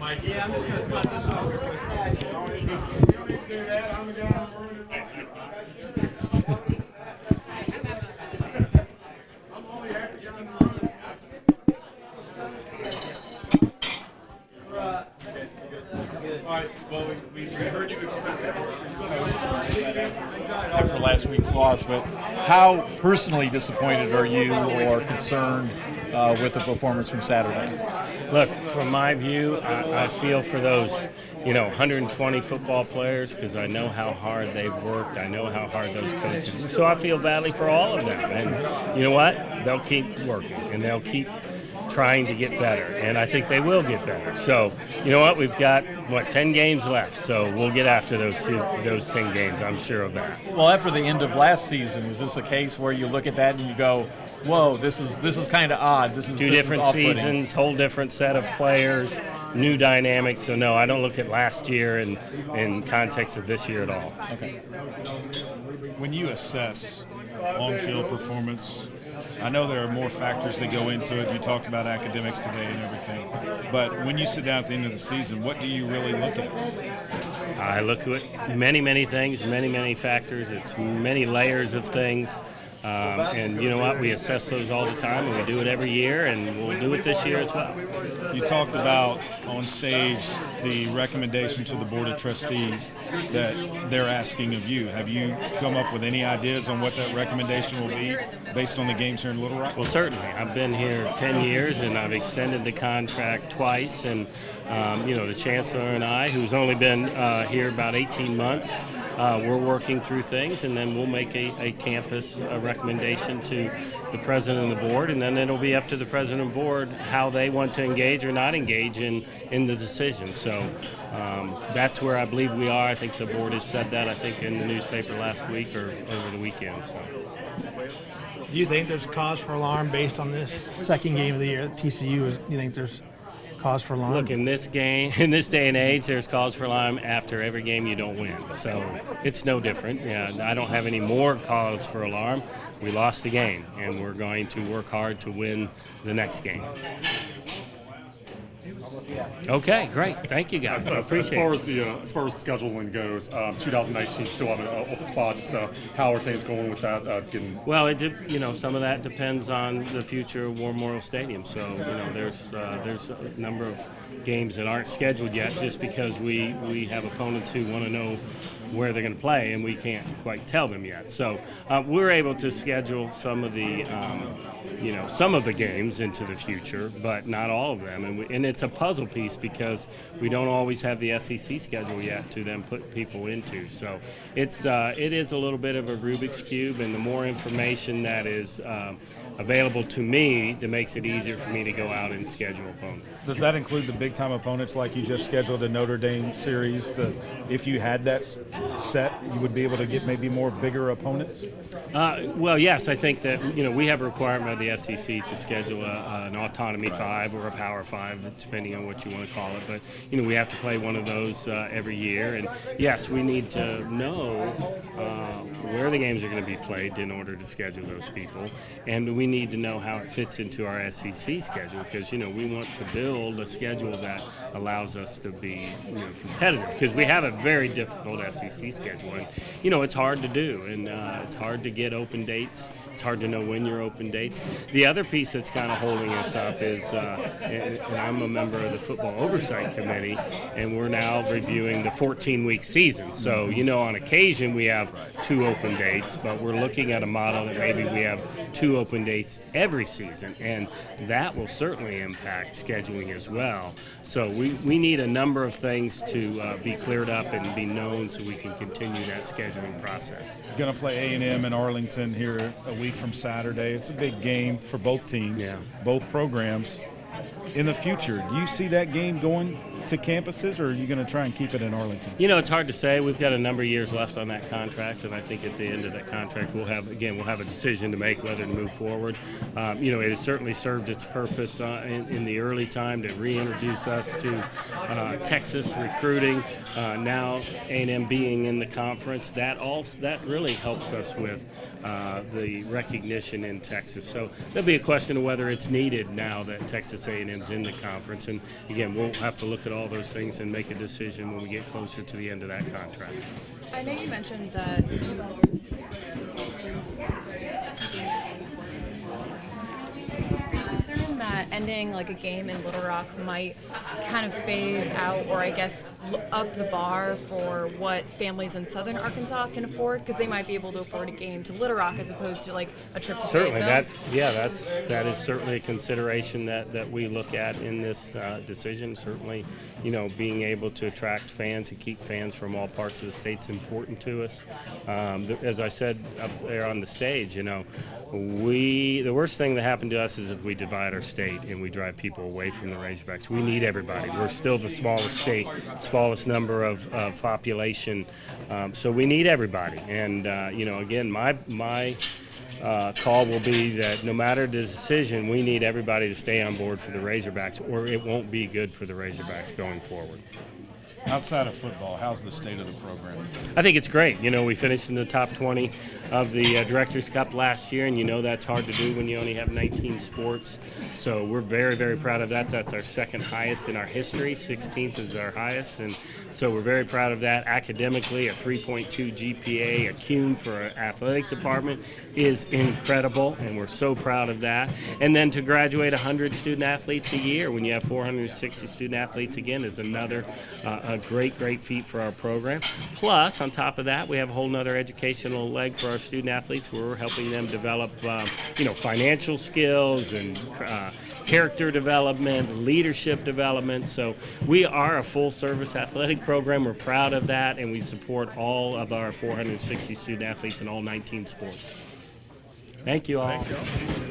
Yeah, I'm just going to start this one real quick. All right, well, we heard you express it after last week's loss, but how personally disappointed are you or concerned with the performance from Saturday? Look, from my view, I feel for those, 120 football players because I know how hard they've worked. I know how hard those coaches. So I feel badly for all of them. And you know what? They'll keep working and they'll keep trying to get better, and I think they will get better. So, you know what? We've got 10 games left, so we'll get after those 10 games. I'm sure of that. Well, after the end of last season, was this a case where you look at that and you go, "Whoa, this is kind of odd. This is two different seasons, whole different set of players, new dynamics." So no, I don't look at last year in context of this year at all. Okay. When you assess on-field performance, I know there are more factors that go into it. You talked about academics today and everything. But when you sit down at the end of the season, what do you really look at? I look at many things, many factors. It's many layers of things. And you know what? We assess those all the time, and we do it every year, and we'll do it this year as well. You talked about on stage the recommendation to the Board of Trustees that they're asking of you. Have you come up with any ideas on what that recommendation will be based on the games here in Little Rock? Well, certainly. I've been here 10 years, and I've extended the contract twice. And, the Chancellor and I, who's only been here about 18 months, we're working through things, and then we'll make a campus recommendation to the president and the board, and then it'll be up to the president and board how they want to engage or not engage in the decision. So that's where I believe we are. I think the board has said that, I think, in the newspaper last week or over the weekend. So. Do you think there's cause for alarm based on this second game of the year at TCU? Do you think there's cause for alarm? Look, in this game, in this day and age, there's cause for alarm after every game you don't win. So it's no different. Yeah, I don't have any more cause for alarm. We lost the game, and we're going to work hard to win the next game. Okay, great. Thank you, guys. I appreciate it. As far as scheduling goes, 2019 still have an open spot. Just how are things going with that? Well, some of that depends on the future of War Memorial Stadium. So, there's a number of games that aren't scheduled yet, just because we have opponents who want to know where they're going to play, and we can't quite tell them yet. So we're able to schedule some of the games into the future, but not all of them. And it's a puzzle piece because we don't always have the SEC schedule yet to then put people into. So it is a little bit of a Rubik's Cube, and the more information that is available to me, that makes it easier for me to go out and schedule opponents. Does that include the big-time opponents like you just scheduled a Notre Dame series? If you had that set, you would be able to get maybe more bigger opponents? Well, yes, I think that we have a requirement of the SEC to schedule an Autonomy 5 or a Power 5, depending on what you want to call it. But we have to play one of those every year, and yes, we need to know where the games are going to be played in order to schedule those people, and we need to know how it fits into our SEC schedule, because we want to build a schedule that allows us to be competitive, because we have a very difficult SEC schedule, and it's hard to do, and it's hard to get open dates. It's hard to know when your open dates. The other piece that's kind of holding us up is, and I'm a member of the Football Oversight Committee, and we're now reviewing the 14-week season. So, on occasion we have 2 open dates, but we're looking at a model that maybe we have 2 open dates every season, and that will certainly impact scheduling as well. So we need a number of things to be cleared up and be known so we can continue that scheduling process. Going to play A&M in Arlington here a week from Saturday. It's a big game for both teams, both programs. In the future, do you see that game going to campuses, or are you going to try and keep it in Arlington? It's hard to say. We've got a number of years left on that contract, and I think at the end of that contract we'll have a decision to make whether to move forward. It has certainly served its purpose in the early time to reintroduce us to Texas recruiting. Now A&M being in the conference, that really helps us with the recognition in Texas. So there'll be a question of whether it's needed now that Texas Texas A&M's in the conference. And again, we'll have to look at all those things and make a decision when we get closer to the end of that contract. I know you mentioned that. That ending like a game in Little Rock might kind of phase out, or I guess up the bar for what families in Southern Arkansas can afford, because they might be able to afford a game to Little Rock as opposed to like a trip to certainly Fayetteville. that is certainly a consideration that we look at in this decision. Certainly, being able to attract fans and keep fans from all parts of the state is important to us. As I said up there on the stage, the worst thing that happened to us is if we divide our state and we drive people away from the Razorbacks. We need everybody. We're still the smallest state, smallest number of population, so we need everybody. And again, my call will be that no matter the decision, we need everybody to stay on board for the Razorbacks, or it won't be good for the Razorbacks going forward. Outside of football, how's the state of the program? I think it's great. We finished in the top 20 of the Directors' Cup last year, and that's hard to do when you only have 19 sports. So we're very, very proud of that. That's our second highest in our history. 16th is our highest, and so we're very proud of that. Academically, a 3.2 GPA, a CUNE for our athletic department is incredible, and we're so proud of that. And then to graduate 100 student athletes a year when you have 460 student athletes, again, is another a great feat for our program. Plus, on top of that, we have a whole nother educational leg for our student athletes where we're helping them develop, financial skills and character development, leadership development. So we are a full-service athletic program. We're proud of that, and we support all of our 460 student athletes in all 19 sports. Thank you all. Thank you.